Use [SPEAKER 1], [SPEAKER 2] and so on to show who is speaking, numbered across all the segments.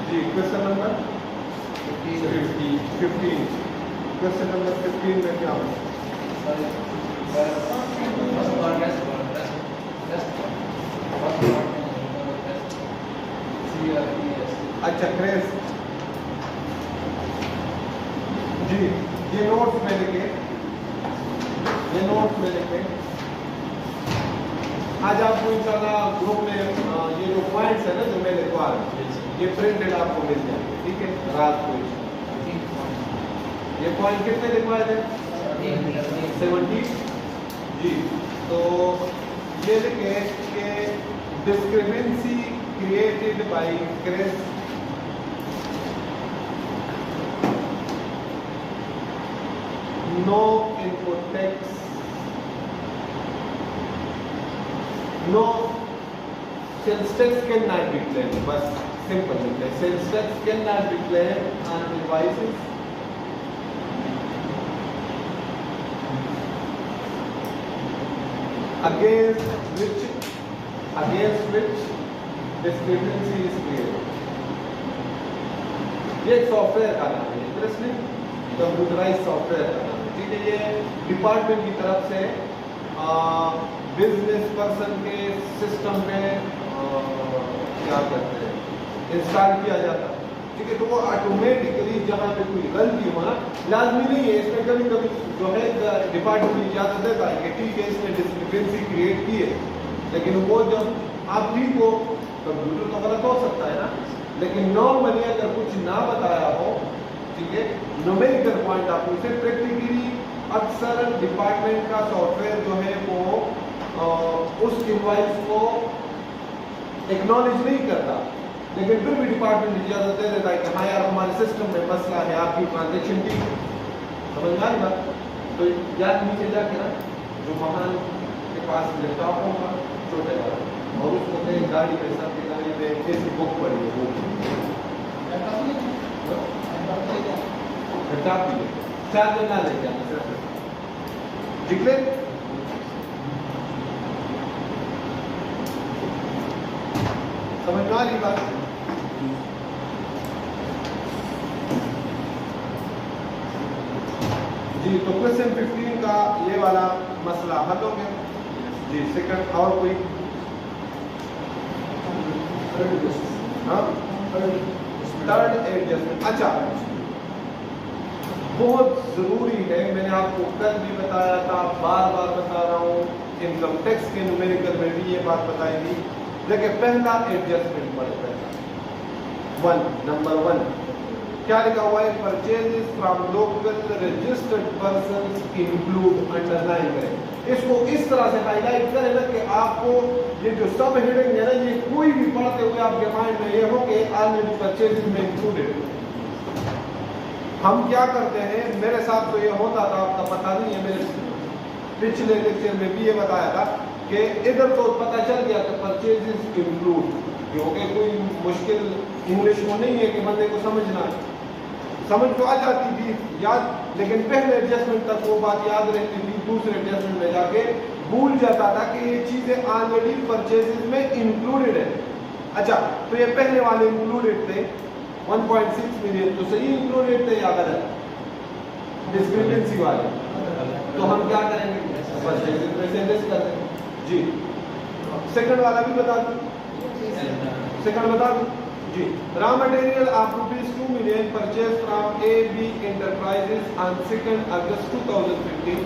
[SPEAKER 1] जी question number 15। Question number 15 में क्या होगा? अच्छा क्रेस जी, ये नोट्स में लिखे, आज आपको इंशाल्लाह ग्रुप में ये जो पॉइंट्स है ना जो मैं लिखवा रहा हूँ ये प्रिंटेड आपको मिल जाएंगे, ठीक है? रात को ये पॉइंट कितने लिखवाए थे? 70 जी। तो ये लिखे कि discrepancy created by cress no input text, no sales tax cannot be claimed. बस सिंपल लिखते हैं, sales tax cannot be claimed on invoices against which discrepancy is created. ये सॉफ्टवेयर का नाम है, इंटरेस्टिंग कंप्यूटराइज सॉफ्टवेयर का नाम है, ठीक है? ये डिपार्टमेंट की तरफ से बिजनेस पर्सन के सिस्टम पे क्या करते हैं इंस्टॉल किया जाता है, ठीक है? तो वो ऑटोमेटिकली जहाँ पे कोई गलती हो ना, लाजमी नहीं है, इसमें कभी कभी जो है डिपार्टमेंट इजाजत देता है कि ठीक है इसने डिस्क्रिपेंसी क्रिएट की है, लेकिन वो जब आप ठीक हो, कंप्यूटर तो गलत हो सकता है ना, लेकिन नॉर्मली अगर कुछ ना बताया हो, ठीक है, न्यूमेरिकल पॉइंट आपको उसे प्रैक्टिकली अक्सर डिपार्टमेंट का सॉफ्टवेयर जो है वो उस इनवॉइस को एक्नॉलेज नहीं करता, लेकिन फिर भी डिपार्टमेंट इजाजत दे देता है कि हाँ यार हमारे सिस्टम में मसला है, आपकी ट्रांजेक्शन ठीक है, समझ में आएगा? तो याद नीचे जाके ना जो महान के पास लैपटॉप होगा छोटे वाला, और उसको कहीं गाड़ी में सबकी गाड़ी में कैसी बुक पड़ी है वो चार्जर ना लेके आना सिर्फ, ठीक है? समझ में आ रही बात? जी, तो क्वेश्चन 15 का ये वाला मसला हल हो गया जी। सेकंड और कोई? हाँ, थर्ड एडजस्टमेंट। अच्छा, बहुत जरूरी है, मैंने आपको कल भी बताया था, बार बार बता रहा हूँ, इनकम टैक्स के न्यूमेरिकल में भी ये बात बताई थी। देखिए पहला एडजस्टमेंट पड़ता है नंबर 1 क्या लिखा हुआ है? Purchases from local registered persons include, underline करें इसको, इस तरह से हाईलाइट करें ना कि आपको ये जो सब हेडिंग है ना, ये कोई भी पढ़ते हुए आपके माइंड में ये हो कि ऑलरेडी परचेजेस में इंक्लूडेड। हम क्या करते हैं, मेरे साथ तो ये होता था, आपका पता नहीं है, मेरे पिछले लेक्चर में भी ये बताया था कि इधर तो पता चल गया कि परचेजेस इंक्लूड, क्योंकि कोई मुश्किल इंग्लिश में नहीं है कि बंदे को समझना है, समझ तो आ जाती थी याद, लेकिन पहले एडजस्टमेंट तक वो बात याद रहती थी, दूसरे एडजस्टमेंट में जाके भूल जाता था कि ये चीजें ऑलरेडी परचेजेस में इंक्लूडेड है। अच्छा, तो ये पहले वाले इंक्लूडेड थे 1.6 मिलियन, तो सही इंक्लूडेड थे या गलत? डिस्क्रिपेंसी वाले, तो हम क्या करेंगे? परचेजेस में से लेस कर देंगे जी। सेकंड वाला भी बता दूं, सेकंड बता दूं जी। Raw material of ₹2 million purchase from AB Enterprises on 2nd August 2015.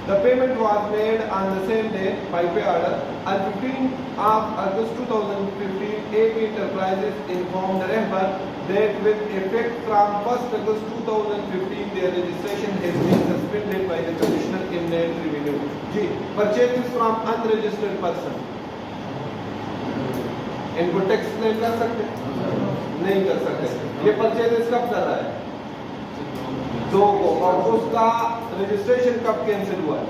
[SPEAKER 1] The payment was made on the same day by pay order. On 15th of August 2015, AB Enterprises informed Rahbar that with effect from 1st August 2015, their registration has been suspended by the Commissioner in Land Revenue. जी, purchases from unregistered person, इनको tax claim कर सकते? नहीं कर सकते। ये purchases कब कर रहा है? 2 को, और उसका रजिस्ट्रेशन कब कैंसिल हुआ है?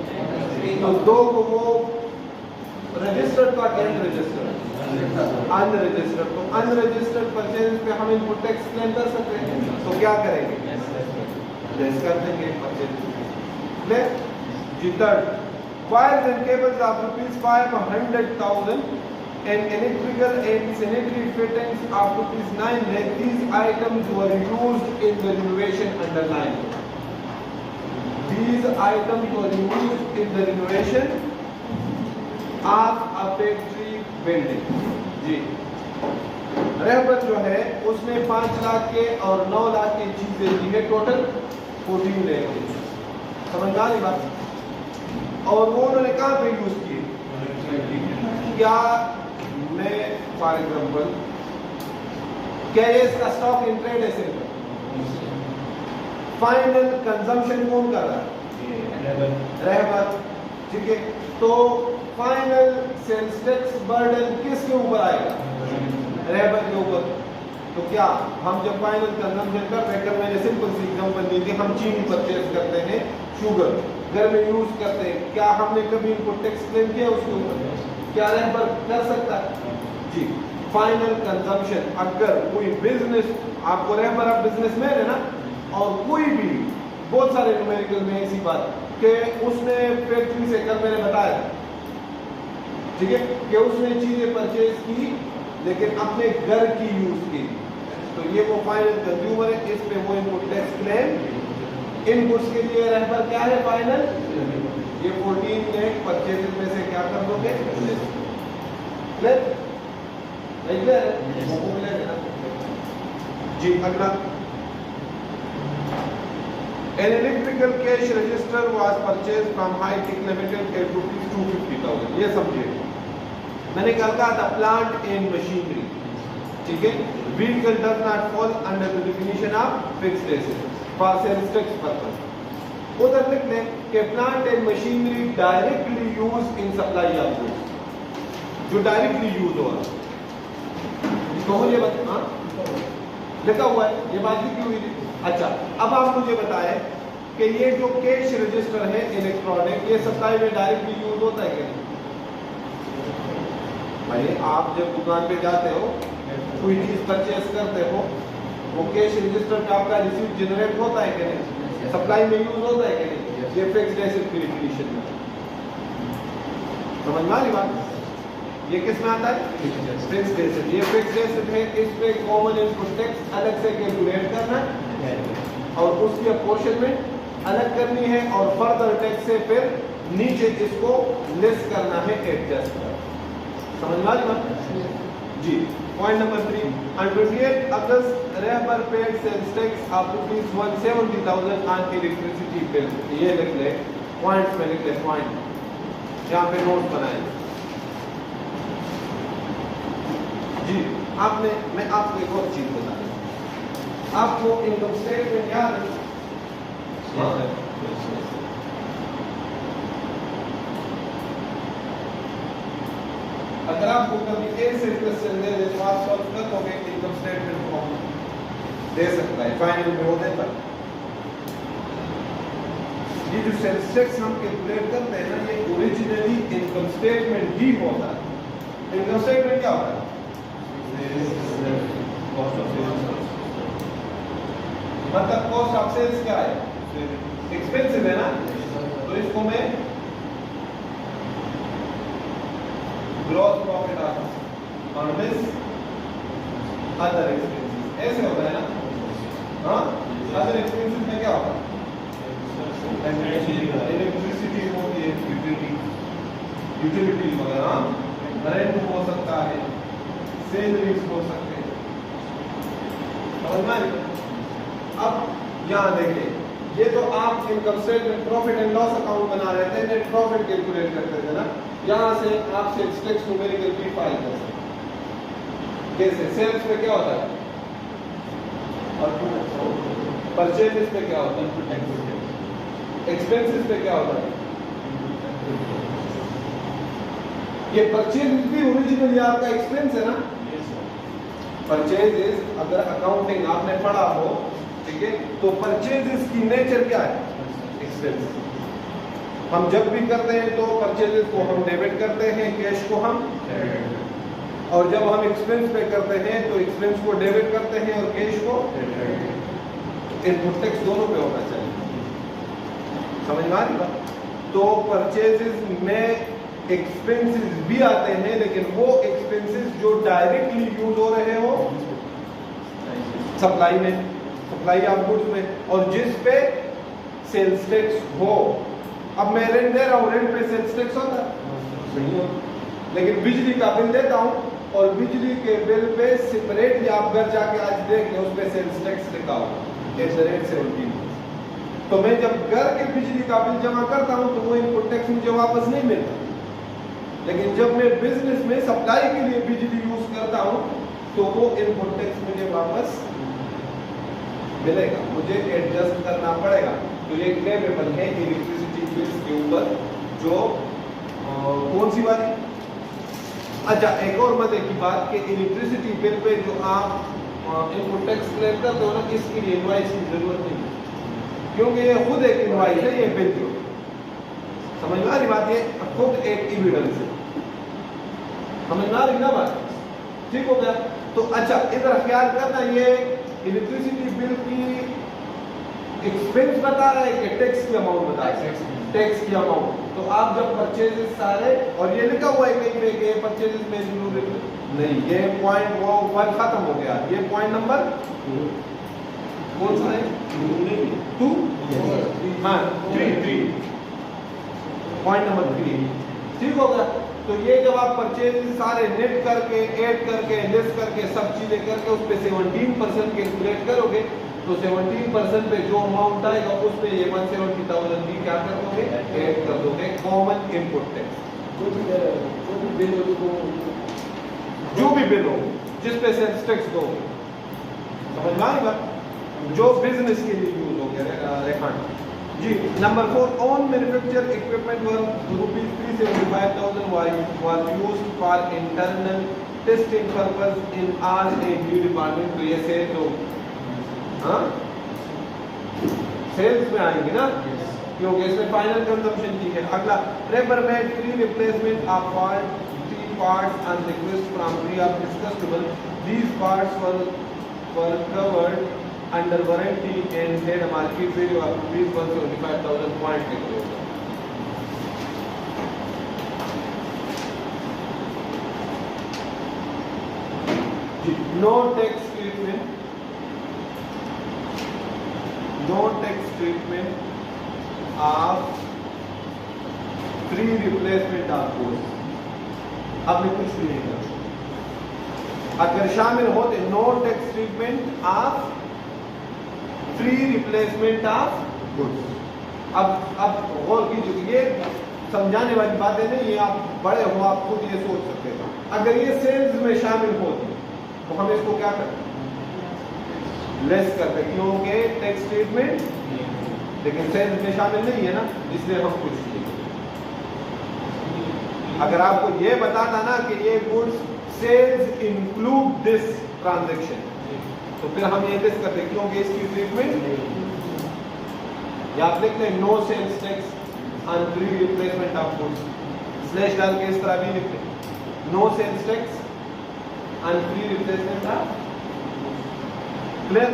[SPEAKER 1] तो 2 को वो रजिस्टर्ड का क्या रजिस्टर्ड? अनरजिस्टर्ड। तो अनरजिस्टर्ड परचेज पे हम इनको टैक्स क्लेम कर सकते हैं, तो क्या करेंगे? लेस कर देंगे परचेज ले जी। Third, wires and cables of ₹500,000 and electrical and sanitary fittings of ₹9 lakh. These items were used in the renovation underlined. These items were used in the renovation of a factory building. जी, रहबर जो है उसने 5 लाख के और 9 लाख की चीजें दी है, total 14 lakh की। समझ आ रही बात? और वो उन्होंने कहाँ पे यूज किए? क्या मैं फॉर एग्जाम्पल क्या ये इसका स्टॉक इन ट्रेड है सिर्फ? फाइनल कंजम्पशन कौन कर रहा है? रहबर। ठीक है, तो फाइनल सेल्स टैक्स बर्डन किसके ऊपर आएगा? रहबर के ऊपर। तो क्या हम जब फाइनल कंजम्पशन करते हैं, कल मैंने सिंपल सी एग्जांपल दी थी, हम चीनी परचेज करते हैं, शुगर घर में यूज करते हैं, क्या हमने कभी इनको टैक्स क्लेम किया उसके ऊपर? क्या रहबर कर सकता है? जी, फाइनल कंजम्पशन अगर कोई बिजनेस, आपको रहबर आप बिजनेसमैन है ना, और कोई भी बहुत सारे न्यूमेरिकल में ऐसी बात कि उसने फैक्ट्री से, कल मैंने बताया ठीक है कि उसने चीजें परचेज की लेकिन अपने घर की यूज की, तो ये वो फाइनल कंज्यूमर है, इस पे वो इनको टैक्स क्लेम। इनपुट्स के लिए रहबर क्या है? फाइनल। ये 14 लाख परचेज में से क्या कर दोगे? जी, अगला An electrical cash register was purchased from High Tech Limited at ₹250,000. ये समझिए, मैंने कहा था प्लांट एंड मशीनरी, ठीक है, vehicle does not fall under the definition of fixed asset for sales tax purpose. उधर लिख लें कि plant and machinery directly use in supply of goods, जो डायरेक्टली यूज हो रहा है, तो ये बता लिखा हुआ है, ये बात लिखी हुई थी। अच्छा, अब आप मुझे बताएं कि ये जो कैश रजिस्टर है इलेक्ट्रॉनिक, ये सप्लाई में डायरेक्टली यूज होता है क्या? भाई आप जब दुकान पे जाते हो, कोई चीज परचेस करते हो, वो कैश रजिस्टर पे आपका रिसीप्ट जनरेट होता है क्या नहीं? सप्लाई में यूज होता है क्या नहीं? ये फिक्स्ड एसेट की डेफिनेशन में समझ में आ रही बात? ये किस में आता है? Fixed asset. ये फिक्स्ड एसेट है, इस पे कॉमन इनपुट टैक्स अलग से कैलकुलेट करना और उसकी अपोर्शनमेंट अलग करनी है और फर्दर टैक्स से फिर नीचे इसको लेस करना है, एडजस्ट कर। समझ में आ रही बात? जी, point number 3, on 28 August Rahbar paid sales tax of ₹170,000 on electricity bill. ये लिख ले, पॉइंट्स में लिख ले, पॉइंट यहाँ पे नोट बनाए। जी, आपने, मैं आपको एक और चीज बता दूं, आपको इनकम स्टेटमेंट याद है? अगर आपको कभी ए से क्वेश्चन दे दे तो आप सॉल्व कर दोगे, इनकम स्टेटमेंट फॉर्म दे सकता है फाइनल में होने पर। ये जो सेल्स टैक्स हम कैलकुलेट करते हैं ना, ये ओरिजिनली इनकम स्टेटमेंट ही होता है। इनकम स्टेटमेंट क्या होता है? मतलब कॉस्ट ऑफ सेल्स क्या है? एक्सपेंसिव है ना, तो इसको मैं ग्रॉस प्रॉफिट और दिस अदर एक्सपेंसेस ऐसे होता है ना। हाँ, अदर एक्सपेंसेस में क्या होता है? इलेक्ट्रिसिटी होती है, यूटिलिटी वगैरह, रेंट हो सकता है, सैलरीज हो सकते हैं। समझ में आएगा? अब यहाँ देखिए, ये तो आप income statement profit and loss account बना रहे थे, नेट प्रॉफिट कैलकुलेट करते थे ना, यहाँ से आप सेल्स टैक्स न्यूमेरिकल भी फाइल कर सकते हैं। कैसे? सेल्स पे क्या होता है और परचेजेस पे क्या होता है, एक्सपेंसेस पे क्या होता है। ये परचेज भी ओरिजिनली आपका एक्सपेंस है ना। परचेजेस अगर अकाउंटिंग आपने पढ़ा हो, ठीक है, तो परचेजेस की नेचर क्या है? एक्सपेंस। हम जब भी करते हैं तो परचेजेस को हम डेबिट करते हैं, कैश को हम, और जब हम एक्सपेंस पे करते हैं तो एक्सपेंस को डेबिट करते हैं और कैश को इनपुट टैक्स दोनों पे होना चाहिए। समझ में आ रही बात? तो परचेजेस में एक्सपेंसेस भी आते हैं, लेकिन वो एक्सपेंसेस जो डायरेक्टली यूज हो रहे हो सप्लाई में, सप्लाई ऑफ गुड्स में, और जिस पे सेल्स टैक्स हो। अब मैं रेंट दे रहा हूँ, रेंट पे सेल्स टैक्स होता नहीं हो, लेकिन बिजली का बिल देता हूँ और बिजली के बिल पे सेपरेटली आप घर जाके आज देख लो, उस पे सेल्स टैक्स लिखा हुआ एट द रेट 17। तो मैं जब घर के बिजली का बिल जमा करता हूँ तो वो इनपुट टैक्स मुझे वापस नहीं मिलता, लेकिन जब मैं बिजनेस में सप्लाई के लिए बिजली यूज करता हूँ तो वो इनपुट टैक्स मुझे वापस मिलेगा, मुझे एडजस्ट करना पड़ेगा। तो ये क्लेमेबल है इलेक्ट्रिसिटी बिल्स के ऊपर, जो कौन सी वाली? अच्छा, एक और मजे की बात कि इलेक्ट्रिसिटी बिल पे जो आप इनपुट टैक्स क्लेम करते हो ना, इसके लिए इनवॉइस की जरूरत नहीं है, क्योंकि ये खुद एक इनवॉइस है, ये बिल जो समझ में आ रही बात, ये खुद एक एविडेंस है, समझ में आ रही ना बात? ठीक हो गया। तो अच्छा, इधर ख्याल करना, ये इलेक्ट्रिसिटी बिल की एक्सपेंस बता रहा है कि टैक्स की अमाउंट बता रहा है? टैक्स की अमाउंट। तो आप जब परचेजेस सारे, और ये लिखा हुआ है कहीं पे कि परचेजेस में जरूर नहीं, ये पॉइंट वो वन खत्म हो गया, ये पॉइंट नंबर कौन सा है? 2 हाँ 3 पॉइंट नंबर 3, ठीक होगा। तो ये जब आप परचेज सारे नेट करके, ऐड करके, लेस करके, सब चीजें करके उस पे 17% कैलकुलेट करोगे, तो 17% पे जो अमाउंट आएगा उस पे ये 170,000 भी क्या कर दोगे? ऐड कर दोगे कॉमन इनपुट टैक्स। जो भी बिल हो जिस पे सेल्स टैक्स दो, समझ में आएगा, जो बिजनेस के लिए यूज हो गया रिफंड जी। Number 4, on manufacture equipment ₹375,000 was used for internal testing purpose in R&D department। तो ये सेल्स हो, हाँ सेल्स में आएंगे ना, क्योंकि इसमें फाइनल कंजम्पशन की है। अगला, rebar made free replacement of parts on request from three of its customers. These parts were covered under warranty and had a market value of ₹175,000 point लिखे होगा। No tax treatment, no tax treatment of free replacement of goods। आपने कुछ भी नहीं करा, अगर शामिल होते no tax treatment of free replacement of goods. अब गौर कीजिए, ये समझाने वाली बातें नहीं, ये आप बड़े हो, आप खुद ये सोच सकते हैं। अगर ये सेल्स में शामिल होती तो हम इसको क्या करते? लेस करते, क्योंकि टैक्स ट्रीटमेंट, लेकिन सेल्स में शामिल नहीं है ना, इसलिए हम कुछ नहीं। अगर आपको ये बताता ना कि ये goods sales include this transaction, तो फिर हम ये लिस्ट करते, क्योंकि इसकी ट्रीटमेंट या आप लिख लें no sales tax on free replacement of goods, slash डाल के इस तरह भी लिख लें, no sales tax on free replacement of. Clear?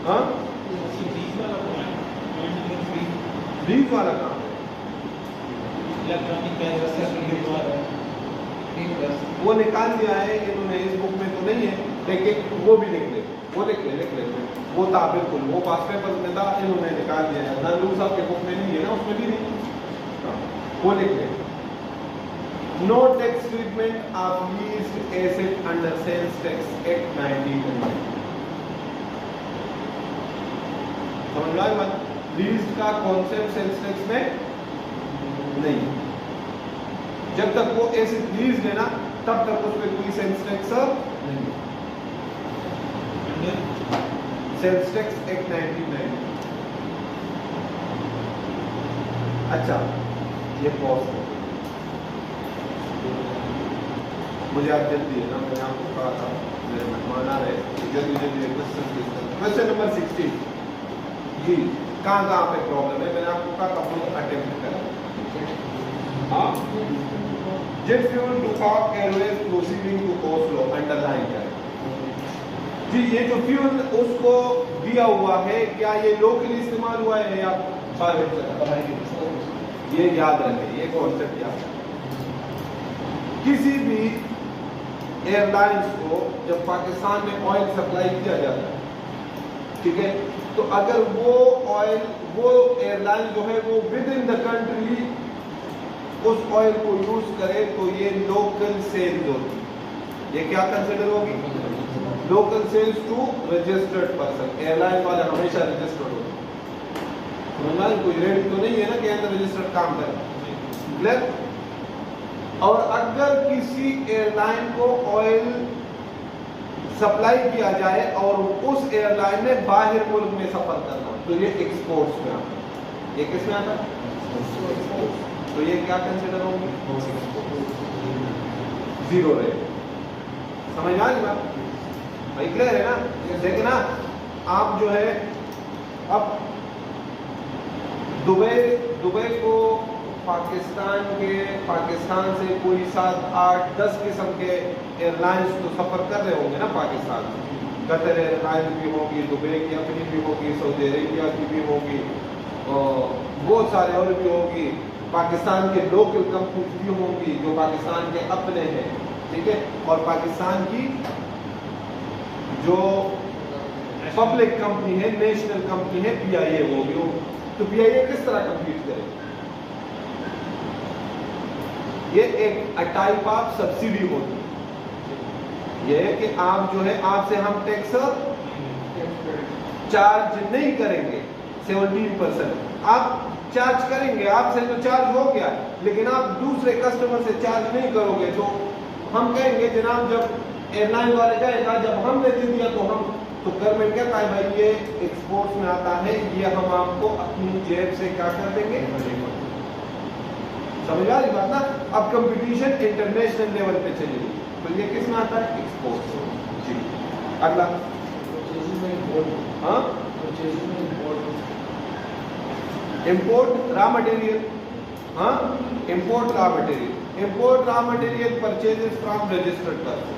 [SPEAKER 1] हाँ, बीच वाला काम वो निकाल दिया है इन्होंने, इस बुक में तो नहीं है, लेकिन वो भी लिख ले, वो लिख ले, वो था बिल्कुल, वो पास पेपर में था, इन्होंने निकाल दिया है। नानू साहब के बुक में नहीं है ना, उसमें भी नहीं, वो लिख ले। No tax treatment of leased asset under sales tax act 1999। समझ लो बात, लीज्ड का कॉन्सेप्ट सेल्स टैक्स में नहीं, जब तक वो एसेट लीज लेना तब तक उस पर कोई सेल्स टैक्स नहीं। Sales tax act 1999। अच्छा, ये पॉज मुझे आप जल्दी है ना, मैंने आपको कहा था मेरे मेहमान आ रहे, जल्दी क्वेश्चन नंबर 16 जी, कहाँ पे प्रॉब्लम है? मैंने आपको कहा था अटेम्प्ट करा। Jet fuel to Pak airways proceeding to Oslo, underline करें जी। ये जो फ्यूल उसको दिया हुआ है, क्या ये लोकली इस्तेमाल हुआ है या बाहर चला? ये याद रखें, ये कॉन्सेप्ट याद रखें। किसी भी एयरलाइंस को जब पाकिस्तान में ऑयल सप्लाई किया जाता है, ठीक है, तो अगर वो ऑयल, वो एयरलाइन जो है वो विद इन द कंट्री उस ऑयल को यूज करे तो ये लोकल सेल्स होगी। ये क्या कंसिडर होगी? Local sales to registered person. Airline वाले हमेशा रजिस्टर्ड होते हैं, कोई रेट तो नहीं है ना कि अंदर रजिस्टर्ड काम करे। और अगर किसी एयरलाइन को ऑयल सप्लाई किया जाए और उस एयरलाइन ने बाहर मुल्क में सफर करना, तो ये एक्सपोर्ट्स में आता है। ये किस में आता है? तो ये क्या कंसिडर होगी? Zero rate. समझ में आ रही बात? भाई क्लियर है ना? देखिए ना, आप जो है अब दुबई को पाकिस्तान से कोई 7, 8, 10 किस्म के एयरलाइंस तो सफर कर रहे होंगे ना पाकिस्तान से। कतर एयरलाइंस भी होगी, दुबई की अपनी भी होगी, सऊदी अरेबिया की भी होगी, और बहुत सारे और भी होगी। पाकिस्तान के लोकल कंपनीज भी होंगी जो पाकिस्तान के अपने हैं, ठीक है। और पाकिस्तान की जो पब्लिक कंपनी है, नेशनल कंपनी है, PIA होगी। तो PIA किस तरह कम्पीट करेगी? ये एक टाइप ऑफ सब्सिडी होती है। ये है कि आप जो है, आपसे हम टैक्स चार्ज नहीं करेंगे 17%, आप चार्ज करेंगे, आपसे तो चार्ज हो गया, लेकिन आप दूसरे कस्टमर से चार्ज नहीं करोगे। तो हम कहेंगे जनाब, जब एयरलाइन वाले कहेगा जब हमने दे दिया तो गवर्नमेंट कहता है भाई ये एक्सपोर्ट्स में आता है, ये हम आपको अपनी जेब से क्या कर देंगे? समझ आ रही बात ना? अब कंपटीशन इंटरनेशनल लेवल पे चलेगी, तो ये किस में आता है? एक्सपोर्ट्स। जी, अगला। हाँ, इंपोर्ट रॉ मटेरियल। हाँ, import raw material. Import raw material purchases from registered person.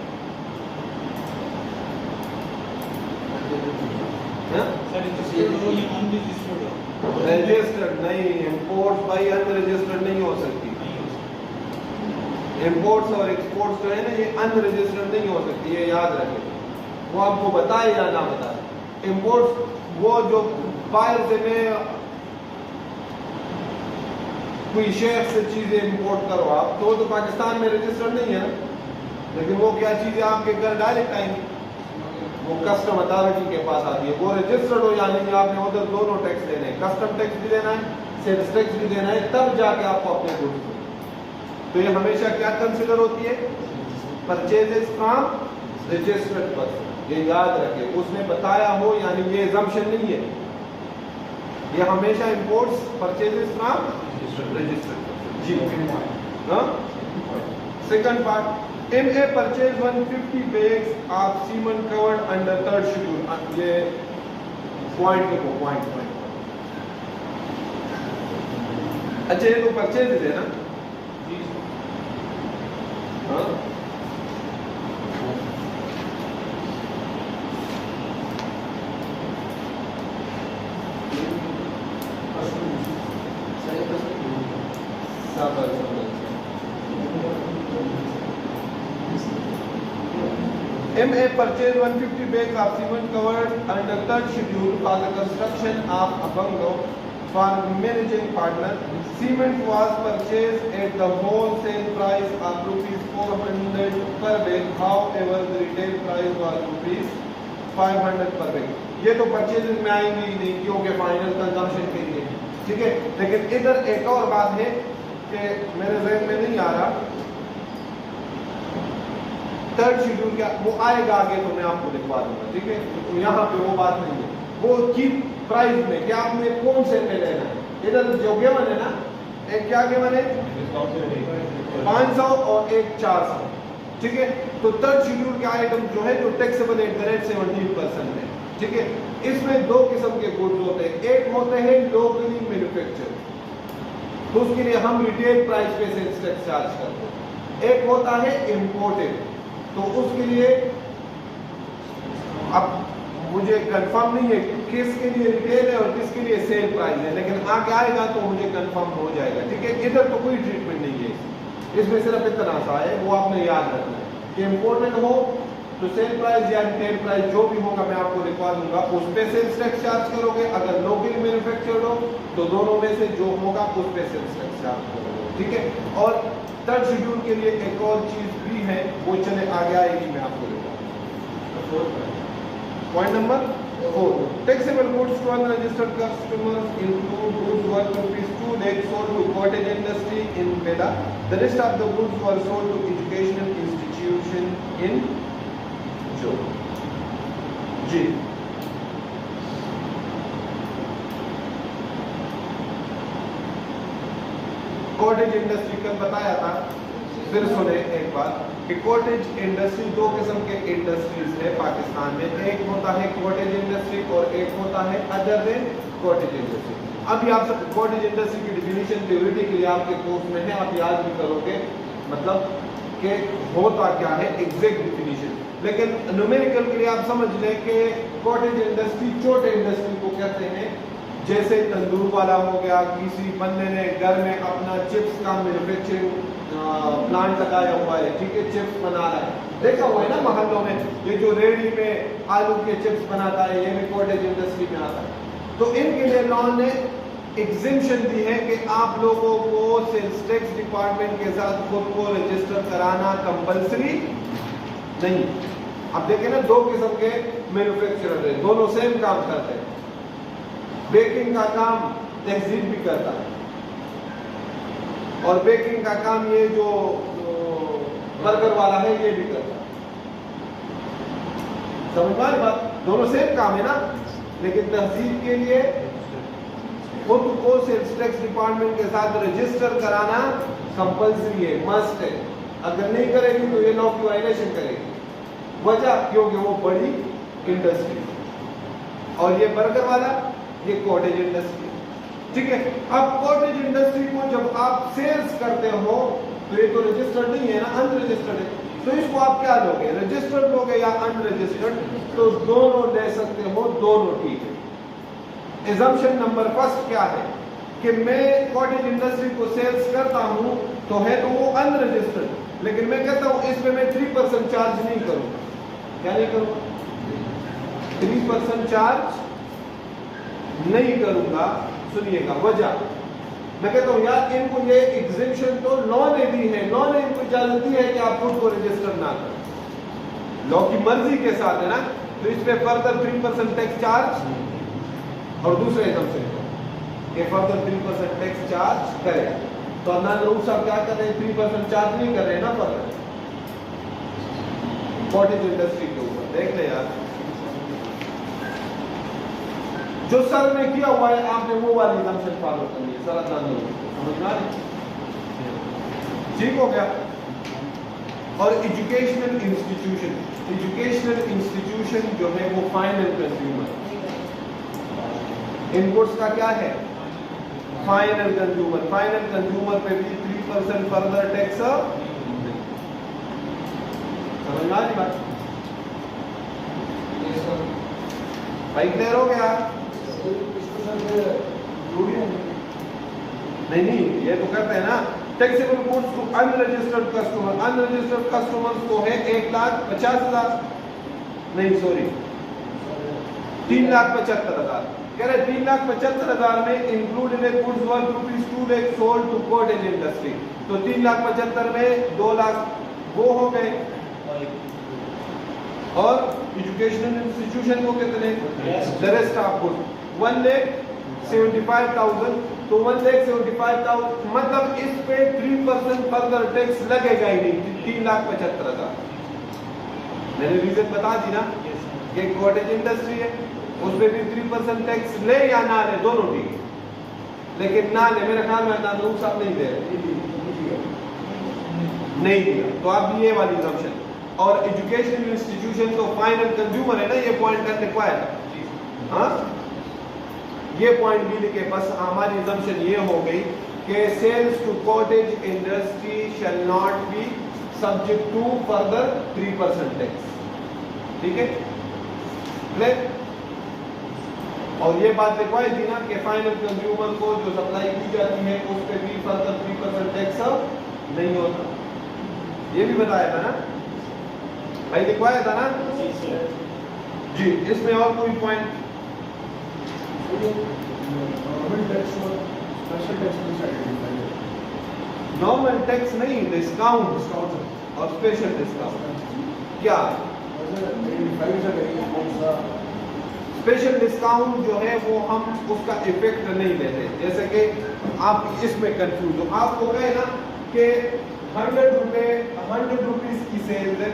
[SPEAKER 1] Registered नहीं, इंपोर्ट्स भाई अनरजिस्टर्ड नहीं हो सकती। इंपोर्ट्स और एक्सपोर्ट्स जो है ना, ये अनरजिस्टर्ड नहीं हो सकती, ये याद रखें। वो आपको बताए या ना बताए। इंपोर्ट्स वो जो बाहर से मैं कोई शहर से चीजें इंपोर्ट करो आप, तो पाकिस्तान में रजिस्टर्ड नहीं है ना, लेकिन वो क्या चीजें आपके घर डायरेक्ट आएंगी, वो कस्टम अथॉरिटी के पास आती है, वो रजिस्टर्ड हो जाने की। आपने उधर दोनों टैक्स देने हैं, कस्टम टैक्स भी देना है, सेल्स टैक्स भी देना है, तब जाके आपको अपने गुड्स देना। तो ये हमेशा क्या कंसिडर होती है? Purchases from registered person. ये याद रखें, उसने बताया हो, यानी ये assumption नहीं है, ये हमेशा imports purchases from registered person. जी हाँ। Second part, in a purchase 150 bags of cement covered under third schedule। ये पॉइंट लिखो, पॉइंट। अच्छा, ये तो परचेज है ना? हाँ, MA purchase 150 bags of cement covered under third schedule for the construction of a bungalow for managing partner. Cement was purchased at the wholesale price of ₹400 per bag. However, the retail price was ₹500 per bag. ये तो purchase में आएंगे ही नहीं, क्योंकि final consumption के लिए, ठीक है। लेकिन इधर एक और बात है कि मेरे जहन में नहीं आ रहा, थर्ड शेड्यूल क्या, वो आएगा आगे तो मैं आपको दिखवा दूंगा, ठीक है। तो यहाँ पे वो बात नहीं है, वो चीप प्राइस में क्या आपने कौन से में लेना है। इधर जो गिवन है ना, एक क्या गिवन है? 500 और एक 400, ठीक है। तो थर्ड शेड्यूल के आइटम जो है, जो टैक्सेबल एट द रेट 17% है, ठीक है। इसमें दो किस्म के गुड्स होते हैं, एक होते हैं लोकली मैन्युफैक्चर, तो उसके लिए हम रिटेल प्राइस पे सेल्स टैक्स चार्ज करते हैं। एक होता है इम्पोर्टेड, तो उसके लिए अब मुझे कंफर्म नहीं है किसके लिए रिटेल है और किसके लिए सेल प्राइस है, लेकिन आगे आएगा तो मुझे कंफर्म हो जाएगा, ठीक है। इधर तो कोई ट्रीटमेंट नहीं है, इसमें सिर्फ इतना सा है, वो आपने याद रखना है कि इम्पोर्टेंट हो तो सेल प्राइस या रिटेल प्राइस जो भी होगा मैं आपको लिखवा दूंगा, उस पे सेल्स टैक्स चार्ज करोगे। अगर लोकली मैन्युफैक्चर्ड हो तो दोनों में से जो होगा उस पे सेल्स टैक्स चार्ज करोगे, ठीक है। और थर्ड शेड्यूल के लिए एक और चीज भी है, वो चले आगे आएगी, मैं आपको लिखवा। Point number 4, taxable goods to unregistered customers include goods worth ₹2 lakh sold to cottage industry in Bela. The rest of the goods were sold to educational institution in जो जी। कॉटेज इंडस्ट्री का बताया था, फिर सुने एक बार कि कॉटेज इंडस्ट्री दो किस्म के इंडस्ट्रीज है पाकिस्तान में, एक होता है कॉटेज इंडस्ट्री और एक होता है अदर देन कॉटेज इंडस्ट्री। अभी आप सब कॉटेज इंडस्ट्री की डिफिनीशन थ्योरेटिकली आपके कोर्स में है, आप याद भी करोगे मतलब कि होता क्या है एग्जैक्ट डिफिनीशन, लेकिन न्यूमेरिकल के लिए आप समझ लें कि कॉटेज इंडस्ट्री छोटे इंडस्ट्री को कहते हैं। जैसे तंदूर वाला हो गया, किसी बंदे ने घर में अपना चिप्स का मैन्युफैक्चरिंग प्लांट लगाया हुआ है, ठीक है, चिप्स बना रहा है, देखा हुआ है ना महल्लों में, ये जो रेडी में आलू के चिप्स बनाता है, ये भी कॉटेज इंडस्ट्री में आता है। तो इनके लिए लॉ ने एग्जेम्पशन दी है कि आप लोगों को सेल्स टैक्स डिपार्टमेंट के साथ खुद को रजिस्टर कराना कंपलसरी नहीं। अब देखें ना, दो किस्म के मैन्युफैक्चरर है, दोनों सेम काम करते हैं। बेकिंग का काम तहजीब भी करता है और बेकिंग का काम ये जो बर्गर वाला है ये भी करता है। समझ में आ रही बात? दोनों सेम काम है ना, लेकिन तहजीब के लिए खुद को सेल्स टैक्स डिपार्टमेंट के साथ रजिस्टर कराना कंपलसरी है, मस्ट है। अगर नहीं करेगी तो ये लॉ की वायलेशन करेगी। वजह क्योंकि वो बड़ी इंडस्ट्री और ये बर्गर वाला ये कॉटेज इंडस्ट्री, ठीक है। अब कॉटेज इंडस्ट्री को जब आप सेल्स करते हो तो ये तो रजिस्टर्ड नहीं है ना, अनरजिस्टर्ड है, तो इसको आप क्या लोगे, रजिस्टर्ड लोगे या अनरजिस्टर्ड? तो दोनों ले सकते हो, दोनों ठीक है। एजम्पशन नंबर फर्स्ट क्या है कि मैं कॉटेज इंडस्ट्री को सेल्स करता हूं तो है तो वो अनरजिस्टर्ड, लेकिन मैं कहता हूं इसमें मैं 3% चार्ज नहीं करूंगा। क्या नहीं करूंगा? 3% चार्ज नहीं करूंगा। सुनिएगा वजह, मैं कहता हूं यार इनको ये एग्जेम्पशन तो लॉ ने दी है, लॉ ने इनको इजाजत दी है कि आप खुद को रजिस्टर ना करें, लॉ की मर्जी के साथ है ना, तो इस पे फर्दर 3% टैक्स चार्ज और दूसरे एग्जेम्पशन ये फर्दर 3% टैक्स चार्ज करे। तो अन्ना लोग सब क्या कर रहे हैं, 3% चार्ज नहीं कर रहे हैं ना फर्दर कॉटेज इंडस्ट्री के ऊपर। देख ले यार, जो सर ने किया हुआ है आपने वो वाली एग्जाम्पशन फॉलो करनी है, सर ध्यान दो, समझ में आ रही? ठीक हो गया। और एजुकेशनल इंस्टीट्यूशन, एजुकेशनल इंस्टीट्यूशन जो है वो फाइनल कंज्यूमर, इनपुट्स का क्या है, फाइनल कंज्यूमर। फाइनल कंज्यूमर पे भी 3% फर्दर टैक्स, समझ में आ रही बात? भाई क्लियर हो गया? नहीं, ये तो कहते हैं ना taxable goods to unregistered customer, unregistered customers को है 1,50,000, नहीं सॉरी 3,75,000, कह रहे 3,75,000 में include in goods worth ₹2 lakh sold to cottage industry, तो 3,75,000 में 2 लाख वो हो गए। और एजुकेशनल इंस्टीट्यूशन को कितने, द रेस्ट ऑफ गुड 1,75,000, तो 1,75,000 मतलब इस पे 3% फर्दर टैक्स लगेगा ही नहीं, 3,75,000। मैंने रीजन बता दी ना कि कॉटेज इंडस्ट्री है, उस पे भी 3% टैक्स ले या ना ले दोनों ठीक है, लेकिन ना ले मेरे ख्याल में नानूक साहब नहीं दे रहे, नहीं दिया, तो अब ये वाली एग्जम्पशन। और एजुकेशनल इंस्टीट्यूशन तो फाइनल कंज्यूमर है ना, ये पॉइंट करने को आया, हाँ ये पॉइंट भी लिखे, बस हमारी एग्जम्पशन ये हो गई कि sales to cottage industry shall not be subject to further 3% tax, ठीक है क्लियर? और ये बात लिखवाई थी ना कि फाइनल कंज्यूमर को जो सप्लाई की जाती है उस पर भी फर्दर 3% टैक्स नहीं होता, ये भी बताया था ना भाई, लिखवाया था ना जी। इसमें और कोई पॉइंट? नॉर्मल टैक्स नहीं, डिस्काउंट और स्पेशल डिस्काउंट क्या? स्पेशल डिस्काउंट जो है वो हम उसका इफेक्ट नहीं लेते। जैसे कि आप इसमें कंफ्यूज हो, आपको कहे ना कि 100 रुपीज की सेल है,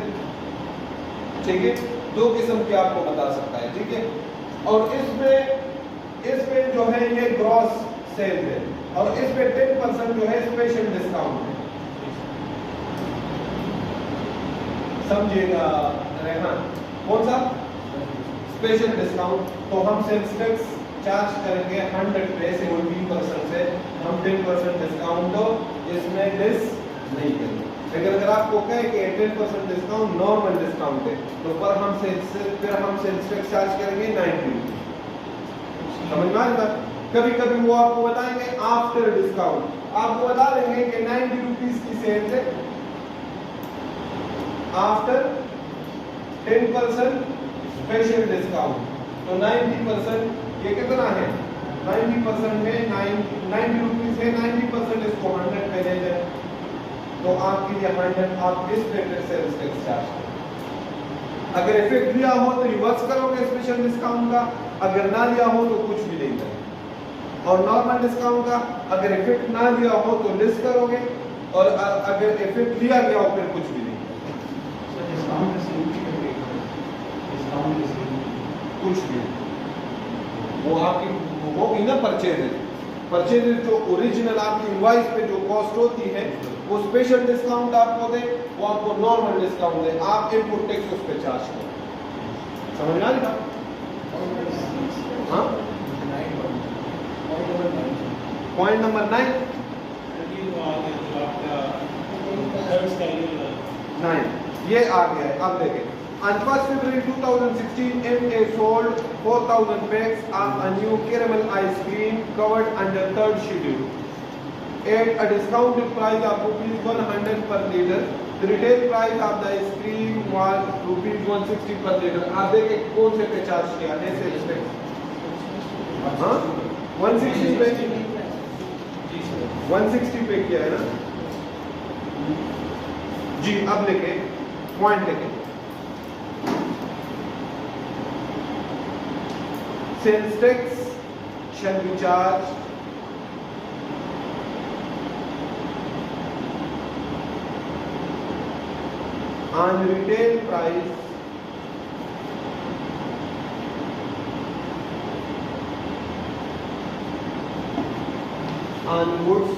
[SPEAKER 1] ठीक है, दो किस्म के आपको बता सकता है, ठीक है, और इसमें जो है ये ग्रॉस सेल है और इसमें 10% जो है स्पेशल डिस्काउंट है। समझिएगा रेहान, कौन सा? Special discount. तो हम सेल्स टैक्स चार्ज करेंगे 100 पे 17% से, हम 10% डिस्काउंट तो इसमें लेस नहीं करेंगे। लेकिन अगर आपको कहे कि 10% डिस्काउंट नॉर्मल डिस्काउंट है तो फिर हम सेल्स टैक्स चार्ज करेंगे 90 रुपीज। समझ में आएगा? कभी कभी वो आपको बताएंगे आफ्टर डिस्काउंट, आपको बता देंगे कि 90 रुपीज की सेल है, आफ्टर 10% स्पेशल डिस्काउंट, तो 90% ये कितना है? 90% में 90 रुपीज है, 90% इसको 100 पे ले जाए तो आपके लिए 100 आप इस रेट से सेल्स चार्ज करें। अगर इफेक्ट लिया हो तो रिवर्स करोगे स्पेशल डिस्काउंट का, अगर ना लिया हो तो कुछ भी नहीं करोगे। और नॉर्मल डिस्काउंट का अगर इफेक्ट ना लिया हो तो लेस करोगे, और अगर इफेक्ट लिया गया हो फिर कुछ भी नहीं। कुछ भी वो आपकी होगी ना परचेज जो ओरिजिनल आपकी इनवॉइस पे जो कॉस्ट होती है वो स्पेशल डिस्काउंट आपको दे, वो आपको नॉर्मल डिस्काउंट दे, आप इनपुट टैक्स उस पे चार्ज करो। समझ में आ रहा? हाँ, पॉइंट नंबर 9 ये आ गया है। अब देखें, on 1st February 2016, MA sold 4,000 packs of a new caramel ice cream covered under third schedule at a discounted price of ₹100 per liter. The retail price of the ice cream was ₹160 per liter. आप देखें कौन से पे charge किया है sales tax? हाँ, 160 पे 160 पे किया है ना जी। अब लेके पॉइंट लेके sales tax shall be charged on retail price on goods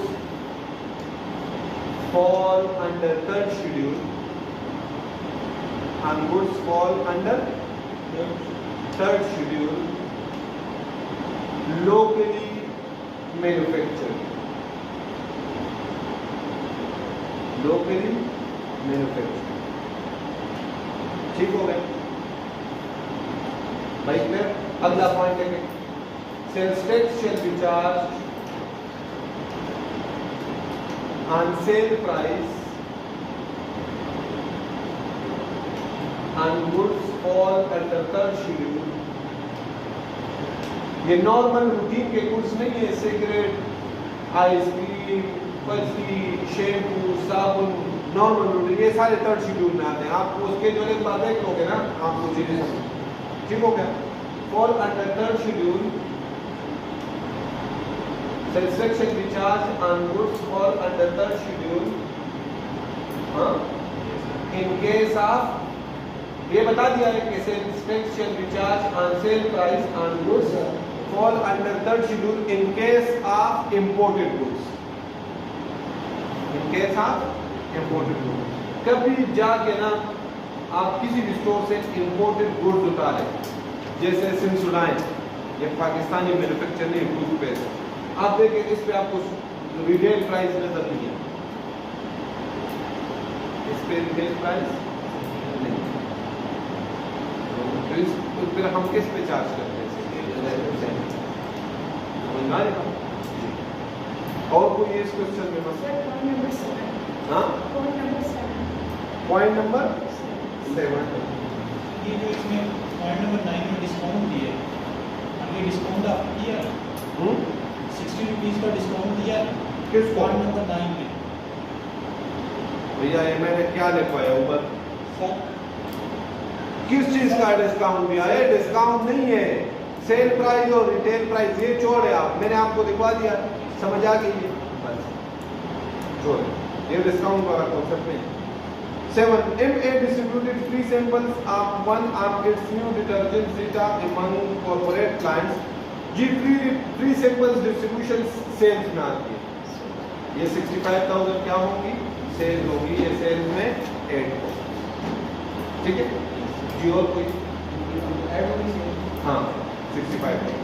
[SPEAKER 1] fall under third schedule, on goods fall under third schedule locally manufactured, ठीक हो गया भाई? क्लियर? अगला पॉइंट देखें, sales tax shall be charge on sale price on goods fall under third schedule। ये normal routine के goods नहीं है, सिगरेट, आइसक्रीम, पत्ती, शैम्पू, साबुन, नॉर्मल रूटीन, ये सारे थर्ड शेड्यूल में आते हैं। आपको उसके जो एक बात देख लोगे ना, आपको चीजें ठीक हो गया? Fall under third schedule, sales tax shall be charge on goods fall under third schedule in case of, ये बता दिया है कि sales tax shall be charge on sale price on goods fall under third schedule in case of imported goods, in case of imported goods. कभी जाके ना आप किसी भी स्टोर से इंपोर्टेड गुड्स उतारे, जैसे सिंसुडाइन, ये पाकिस्तानी मैन्युफैक्चर नहीं, टूथपेस्ट, आप देखें इस पे आपको रिटेल प्राइस नजर नहीं है, इस पे रिटेल प्राइस नहीं, तो इस फिर हम किस पे चार्ज करते हैं? और कोई इस क्वेश्चन में हाँ, पॉइंट नंबर 7।
[SPEAKER 2] ये जो इसमें पॉइंट नंबर 9 में डिस्काउंट दिया है, अभी डिस्काउंट आपने किया है 60 रुपीज़ का डिस्काउंट दिया है
[SPEAKER 1] किस
[SPEAKER 2] पॉइंट नंबर 9 में।
[SPEAKER 1] भैया ये मैंने क्या लिखवाया ऊपर?
[SPEAKER 2] सर
[SPEAKER 1] किस चीज का डिस्काउंट दिया है? डिस्काउंट नहीं है, सेल प्राइस और रिटेल प्राइस ये छोड़ है। आप मैंने आपको दिखवा दिया, समझ आ गई है, बस छोड़, ये डिस्काउंट वाला कॉन्सेप्ट नहीं। 7. MA distributed free samples of one of its new detergent Zeta among corporate clients. ये free samples distribution sales में आती है। ये 65,000 क्या होगी? सेल्स होगी, ये सेल्स में ऐड होगी, ठीक है जी। और कोई ऐड होगी? हाँ, 65,000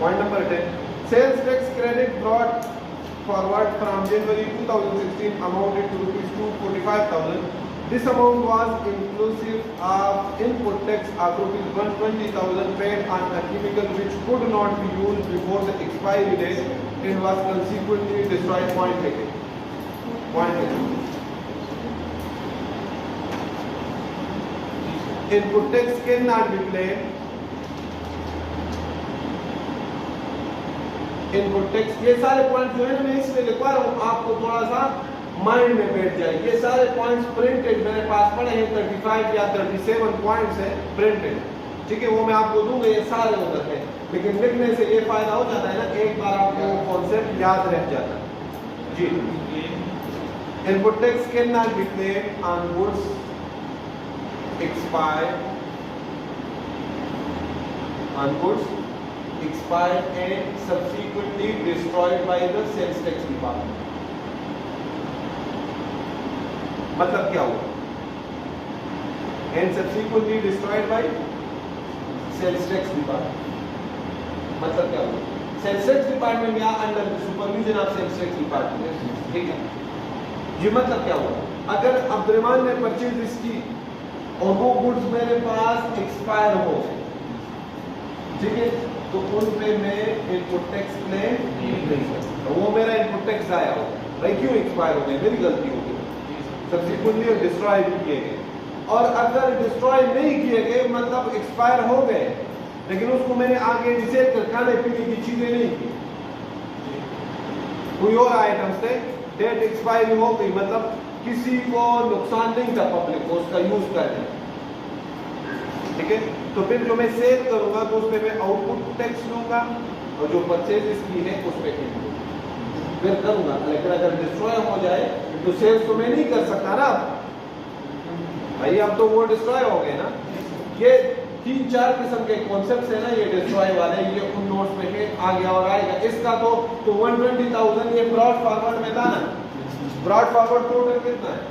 [SPEAKER 1] point number 10। Sales tax credit brought forward from January 2016 amounted to ₹245,000. This amount was inclusive of input tax of ₹120,000 paid on a chemical which could not be used before the expiry date and was consequently destroyed. Point taken. Input tax cannot be claimed. Input tax, ये सारे point जो है ना मैं इसलिए लिखवा रहा हूँ आपको थोड़ा सा माइंड में बैठ जाए। ये सारे पॉइंट्स प्रिंटेड मेरे पास पड़े हैं, 35 या 37 पॉइंट्स है प्रिंटेड, ठीक है, वो मैं आपको दूंगा, ये सारे उधर है। लेकिन लिखने से ये फायदा हो जाता है ना, एक बार आपको कॉन्सेप्ट याद रह जाता है जी। Input tax can not be claimed on goods expired and subsequently destroyed by the sales tax department. मतलब क्या हुआ? And subsequently destroyed by sales tax department. मतलब क्या हुआ? Sales tax department या under the supervision of sales tax department, ठीक है? ये मतलब क्या हुआ? अगर अब्दुर्रहमान ने परचेज इसकी और वो गुड्स मेरे पास एक्सपायर हो गए, ठीक है, तो उन पे मैं इनपुट टैक्स क्लेम नहीं कर सकता, वो मेरा इनपुट टैक्स आया हो भाई, क्यों एक्सपायर हो गए, मेरी गलती हो गई, सब्सिक्वेंटली डिस्ट्रॉय भी किए गए। और अगर डिस्ट्रॉय नहीं किए गए मतलब एक्सपायर हो गए, लेकिन उसको मैंने आगे रिसेल कर खाने पीने की चीजें नहीं की, कोई और आइटम्स थे, डेट एक्सपायरी हो गई, मतलब किसी को नुकसान नहीं था पब्लिक को उसका यूज करने, ठीक है, तो फिर जो मैं सेल करूंगा तो उसमें मैं आउटपुट टैक्स लूंगा और जो परचेज की है उस पे फिर करूंगा। लेकिन अगर डिस्ट्रॉय हो जाए तो सेल्स तो मैं नहीं कर सकता ना भाई, अब तो वो डिस्ट्रॉय हो गए ना। ये 3-4 किस्म के कॉन्सेप्ट्स है ना, ये डिस्ट्रॉय वाले, ये उन नोट्स में है, आ गया और आएगा। इसका तो 120,000 ये ब्रॉड फॉरवर्ड में था ना, ब्रॉड फॉरवर्ड टोटल कितना है?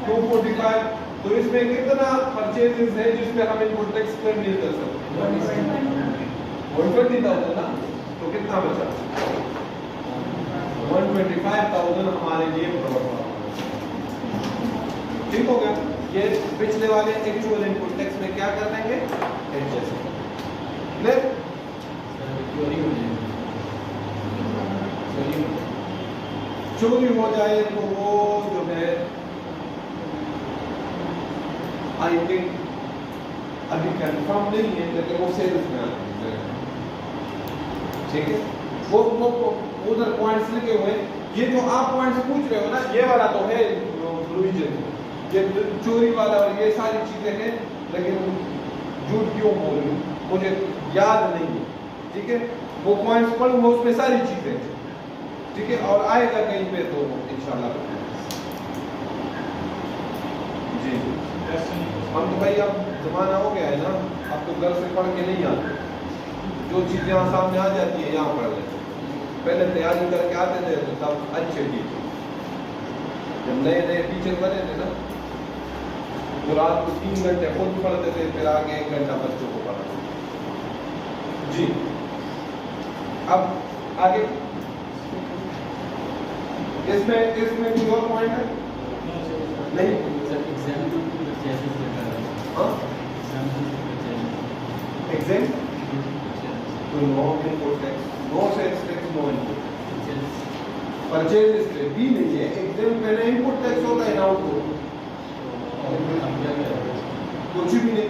[SPEAKER 1] 245। तो इसमें कितना परचेजेस है जिसपे हम इनपुट टैक्स क्लेम नहीं कर सकते? 120,000 ना, तो कितना बचा? 125,000 हमारे लिए प्रॉफिट, ठीक हो गया। ये पिछले वाले एक्चुअल इनपुट टैक्स में क्या कर देंगे? Adjust clear. चोरी हो जाए तो वो जो है आई थिंक अभी कंफर्म नहीं है, लेकिन वो सेल्स में आते हैं, ठीक है, वो उधर पॉइंट्स लिखे हुए। ये जो आप पॉइंट्स पूछ रहे हो ना, ये वाला तो है प्रोविजन, ये चोरी वाला और ये सारी चीजें हैं, लेकिन झूठ क्यों बोल रही हूँ, मुझे याद नहीं है, ठीक है, वो पॉइंट्स पढ़ूंगा उसमें सारी चीजें, ठीक है, और आएगा कहीं पे तो इंशाल्लाह जी। हम तो भाई अब जमाना हो गया है ना, अब तो घर से पढ़ के नहीं आते, जो चीजें यहाँ सामने आ जाती है यहाँ पढ़ लेते। पहले तैयारी करके आते थे तो तब अच्छे टीचर, जब नए नए टीचर बने थे ना, वो रात को 3 घंटे खुद पढ़ते थे, फिर आगे 1 घंटा बच्चों को पढ़ाते जी। अब आगे इसमें कोई और पॉइंट है? नहीं, हाँ, एग्जाम तो no input tax, no sales tax, no input. Purchase history बी नहीं है, एग्जाम पहले इनपुट टैक्स होता है ना आउटपुट, कुछ भी नहीं।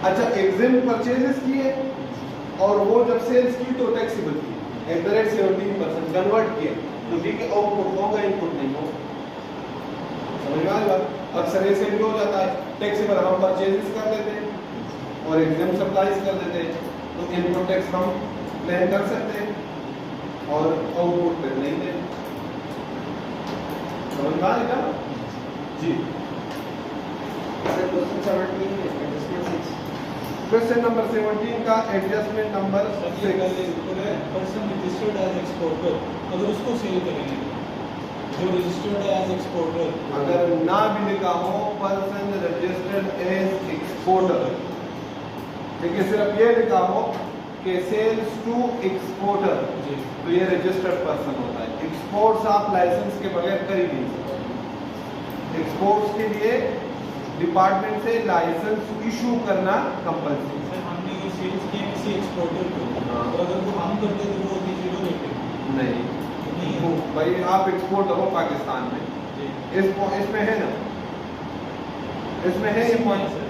[SPEAKER 1] अच्छा, एग्जाम परचेजेस की है और वो जब सेल्स की तो टैक्सेबल की, 17% कन्वर्ट किया तो डी के आउटपुट होगा, इनपुट नहीं होगा। समझ में आ रहा? अक्सर ऐसे भी हो जाता है, टैक्सेबल हम परचेजेस कर देते हैं और एग्जाम सप्लाईज कर देते हैं, तो इनपुट टैक्स हम प्लान कर सकते हैं और आउटपुट पे नहीं देते। समझ में आ रहा जी? क्वेश्चन नंबर 17 का adjustment number 6।
[SPEAKER 2] Person registered as exporter, अगर उसको सेल करेंगे जो रजिस्टर्ड एज एक्सपोर्टर,
[SPEAKER 1] अगर ना भी लिखा हो पर्सन रजिस्टर्ड एज एक्सपोर्टर, लेकिन सिर्फ ये लिखा हो कि सेल्स टू एक्सपोर्टर, तो ये रजिस्टर्ड पर्सन होता है। एक्सपोर्ट्स आप लाइसेंस के बगैर कर ही नहीं सकते। एक्सपोर्ट्स के लिए डिपार्टमेंट से लाइसेंस इशू करना कंपल्सरी।
[SPEAKER 2] सर हमने ये सेल्स किए किसी एक्सपोर्टर को, तो अगर वो हम करते तो वो होती जीरो रेटेड
[SPEAKER 1] नहीं
[SPEAKER 2] हो।
[SPEAKER 1] भाई, आप एक्सपोर्टर हो पाकिस्तान में, इसमें है ना, इसमें है ये पॉइंट
[SPEAKER 2] सर,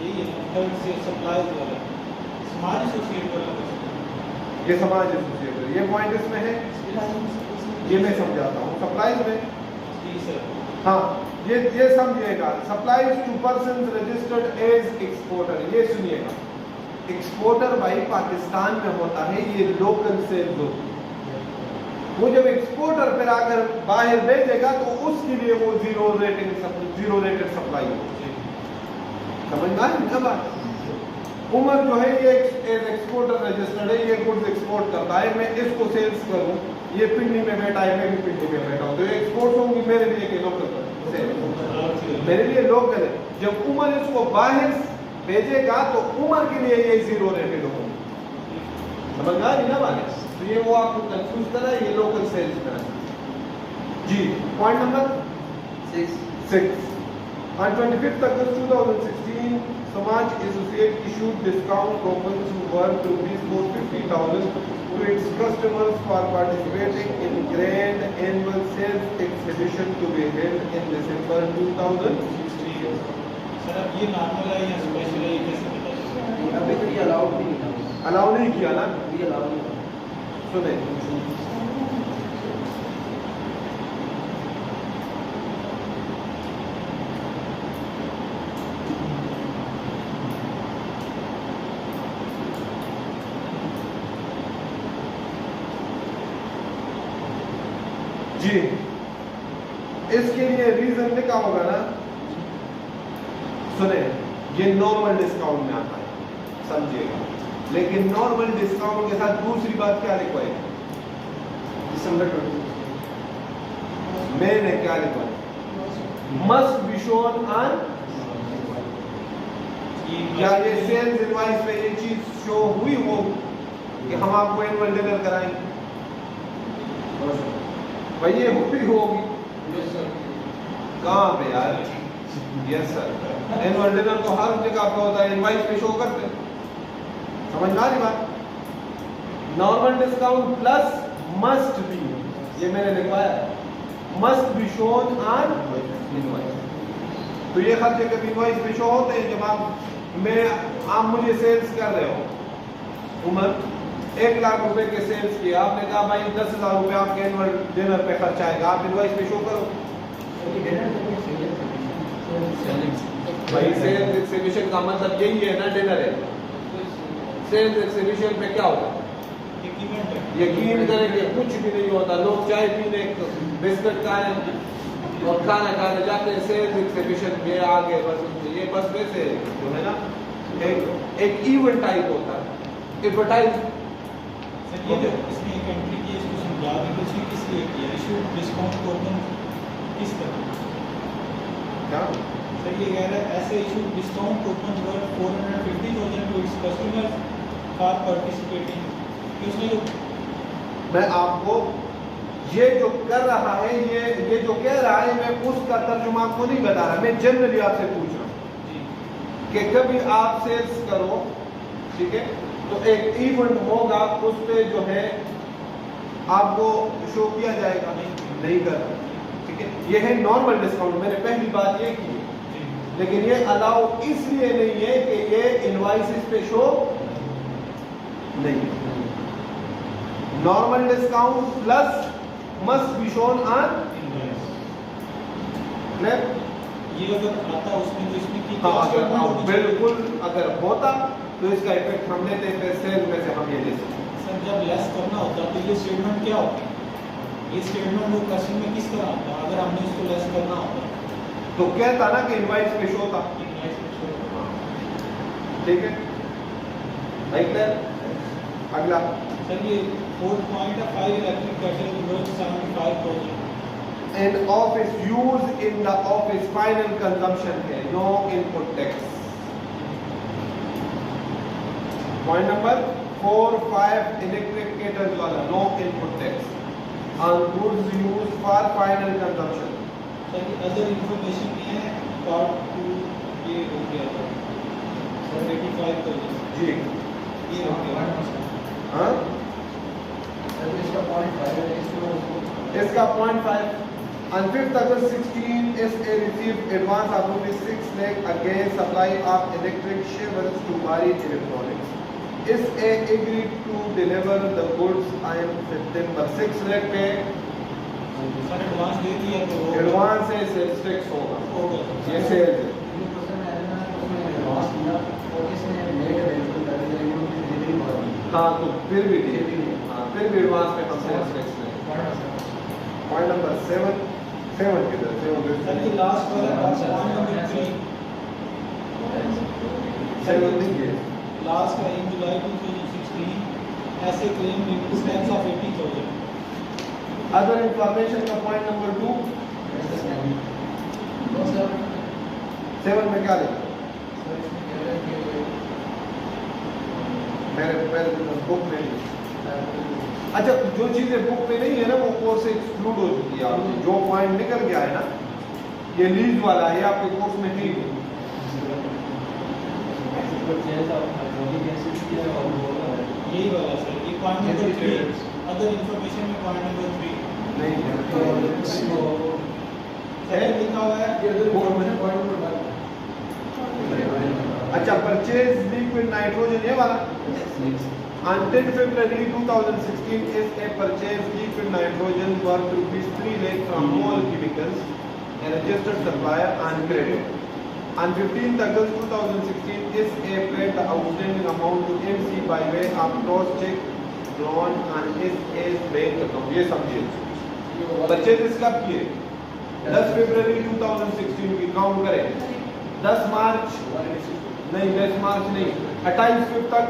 [SPEAKER 2] यही है थर्ड से सप्लाईज वाला समाज एसोसिएट वाला,
[SPEAKER 1] ये समाज एसोसिएट, ये पॉइंट इसमें है, ये मैं समझाता हूँ। सप्लाईज में
[SPEAKER 2] जी सर,
[SPEAKER 1] हाँ, ये समझिएगा, supplies to person registered as exporter, ये सुनिएगा। एक्सपोर्टर भाई पाकिस्तान में होता है, ये लोकल सेल्स होती है। वो जब एक्सपोर्टर पर आकर बाहर भेजेगा तो उसके लिए वो जीरो रेटेड सप्लाई होगी। समझ में आ रही है बात? उमर जो है ये एज एक्सपोर्टर रजिस्टर्ड है, ये गुड्स एक्सपोर्ट करता है, मैं इसको सेल्स करूं, ये पिंडी में बैठा है, मैं भी पिंडी में बैठा हूं, तो एक्सपोर्ट होंगी मेरे लिए कि लोकल, मेरे लिए लोकल है। जब उमर इसको बाहर भेजेगा तो उमर के लिए ये जीरो रेटेड होगी। समझ में आ रही ना बात? तो ये वो आपको कंफ्यूज करा, ये लोकल सेल्स करा जी। Point number 6 on 25th August 2016, Samaj Associate issued discount coupons worth ₹450,000 to its customers for participating in Grand Annual Sales Exhibition to be held in December 2016.
[SPEAKER 2] Sir अब ये नॉर्मल है या special है, ये कैसे पता चलेगा?
[SPEAKER 3] अभी तो ये अलाउड नहीं है,
[SPEAKER 1] अलाउ नहीं किया ना,
[SPEAKER 3] ये अलाउड नहीं है।
[SPEAKER 1] सुने जी, इसके लिए रीजन लिखा होगा ना, सुने, ये नॉर्मल डिस्काउंट में आता है, समझिएगा। लेकिन नॉर्मल डिस्काउंट के साथ दूसरी बात क्या लिखवाई?
[SPEAKER 3] दिसंबर 20,
[SPEAKER 1] मैंने क्या लिखवाई? मस्ट बी शोन ऑन, क्या ये सेल्स इनवॉइस पे ये चीज शो हुई हो कि हम आपको एनुअल डिनर कराएंगे? भाई ये हुई होगी कहाँ पे यार? यस सर, एनुअल डिनर तो हर जगह पे होता है, इनवॉइस पे शो करते हैं। समझ में आ रही बात? Normal discount plus must be, ये मैंने लिखवाया, must be shown on invoice. तो ये हर जगह इनवॉइस पे शो होते हैं। जब आप मुझे सेल्स कर रहे हो, उमर 1 लाख रुपए के सेल्स किया, आपने कहा भाई 10,000 रुपए आपके एनुअल डिनर पे खर्च आएगा, आप इनवॉइस पे शो करो। भाई सेल्स एक्सिबिशन का मतलब यही है ना, डिनर है। सेल्स एक्सिबिशन पे क्या होता है? यकीन करेंगे कुछ भी नहीं होता, लोग चाय पीने, बिस्किट खाने और खाना खाने जाते हैं, सेल्स एक्सिबिशन में आगे बस ये बस वैसे जो है ना, एक इवेंट टाइप होता है, एडवर्टाइज।
[SPEAKER 2] सर ये जो इसमें एक एंट्री की, इसको समझा दें कि इसने किस लिए किया, इशू डिस्काउंट कूपन किस तरह?
[SPEAKER 1] क्या
[SPEAKER 2] सर ये कह रहा है ऐसे issue discount coupon worth 450,000 to its customers for participating, कि उसने जो
[SPEAKER 1] मैं आपको ये जो कर रहा है, ये जो कह रहा है, मैं उसका तर्जुमा आपको नहीं बता रहा, मैं जनरली आपसे पूछ रहा हूँ कि कभी आप सेल्स करो, ठीक है, तो एक इवेंट होगा, उस पे जो है आपको शो किया जाएगा, नहीं कर, ठीक है। ये है नॉर्मल डिस्काउंट, मैंने पहली बात ये की है, लेकिन ये अलाउ इसलिए नहीं है कि ये इनवॉइसेस पे शो नहीं। Normal discount plus must be shown on left.
[SPEAKER 2] ये अगर आता उसमें तो इसमें की
[SPEAKER 1] हाँ,
[SPEAKER 2] क्या
[SPEAKER 1] अगर
[SPEAKER 2] statement होनी चाहिए?
[SPEAKER 1] बिल्कुल अगर होता तो इसका इफेक्ट हम लेते हैं, सेल में से हम ये ले सकते हैं।
[SPEAKER 2] सर जब लेस करना होता तो ये स्टेटमेंट क्या होता? ये स्टेटमेंट वो क्वेश्चन में किस तरह आता अगर हमने इसको लेस करना होता?
[SPEAKER 1] तो कहता ना कि इनवाइस पे शो था, ठीक है, राइट। अगला
[SPEAKER 2] सर ये 4.5 electric kettle worth 75,000
[SPEAKER 1] in office use in the office final consumption है, no input tax। Point number 4, 5 electric kettle वाला no input tax on goods used for final consumption।
[SPEAKER 2] Sir ये other information में है part 2 ये हो गया था sir 85,000
[SPEAKER 1] जी,
[SPEAKER 2] ये हो गया।
[SPEAKER 1] हाँ,
[SPEAKER 3] सर इसका पॉइंट 5 है,
[SPEAKER 1] इसका 0.5 on 5th August 16 SA received advance of ₹6 lakh against supply of electric shavers to Bharat Electronics। SA agreed to deliver the goods on September 6 lakh पे
[SPEAKER 2] सर एडवांस दे दिया तो वो
[SPEAKER 1] एडवांस से सेल्स टैक्स होगा,
[SPEAKER 2] हो गया।
[SPEAKER 1] ये सेल्स है। हाँ, तो फिर भी ठीक है, हाँ, फिर भी एडवांस में हम सेल्स टैक्स लेंगे। पॉइंट नंबर 7 किधर, 7
[SPEAKER 2] सर ये लास्ट वाला पॉइंट नंबर 3
[SPEAKER 1] 7 नहीं है।
[SPEAKER 2] लास्ट का इन जुलाई 2016 ऐसे claim input tax of 80,000
[SPEAKER 1] other information का पॉइंट नंबर 2 7 में क्या लिखा? मेरे बुक में नहीं। अच्छा, जो चीजें बुक में नहीं है ना वो कोर्स से एक्सक्लूड हो चुकी है आपकी। जो पॉइंट निकल गया है ना, ये लीज वाला है, आपके कोर्स में नहीं है।
[SPEAKER 2] यही वाला सर, ये पॉइंट नंबर 3 अदर इंफॉर्मेशन में पॉइंट नंबर 3
[SPEAKER 1] नहीं
[SPEAKER 2] है लिखा हुआ है।
[SPEAKER 1] अच्छा, परचेज लिक्विड नाइट्रोजन, ये वाला on 10 February 2016 is a purchase liquid nitrogen worth ₹3 lakh from Mole Chemicals, a registered supplier, on credit. On 15th August 2016 is a paid the outstanding amount to MC by way of cross check drawn on his bank account। ये समझिए purchase कब किए? 10 फरवरी 2016 की count करें। 10 मार्च नहीं, 10 मार्च नहीं, 28 फिर तक